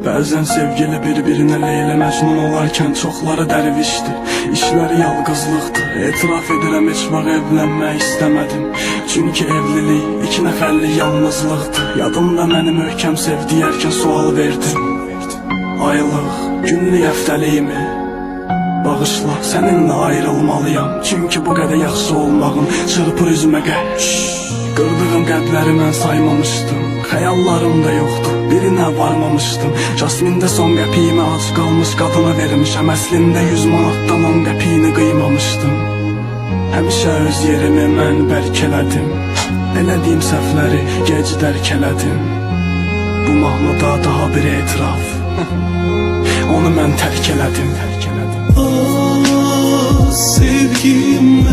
Bəzən sevgili bir-birinə Leylə Məcnun olarkən çoxları dərvişdi. İşləri yalqızlıqdır, etiraf edirəm heç vaxt evlənmək istəmədim. Çünki evlilik iki nəfərlik yalnızlıqdır. Yadımda məni möhkəm sev deyərkən sual verdim. Aylıq, günlük, həftəliyimi bağışla, səninlə ayrılmalıyam. Çünki bu qədər yaxşı olmağın çırpır üzümə qəş. Qırdığım qədləri mən saymamışdım, xəyallarım da yoxdur, birinə varmamışdım. Jasmində son qəpiyimi ac qalmış qadına vermişəm. Əslində 100 manatdan 10 qəpiyini qıymamışdım. Həmişə öz yerimi mən bərk elədim, elədiyim səhvləri gec dərk elədim. Bu mahnıda daha bir etiraf, onu mən tərk elədim. Ah sevgim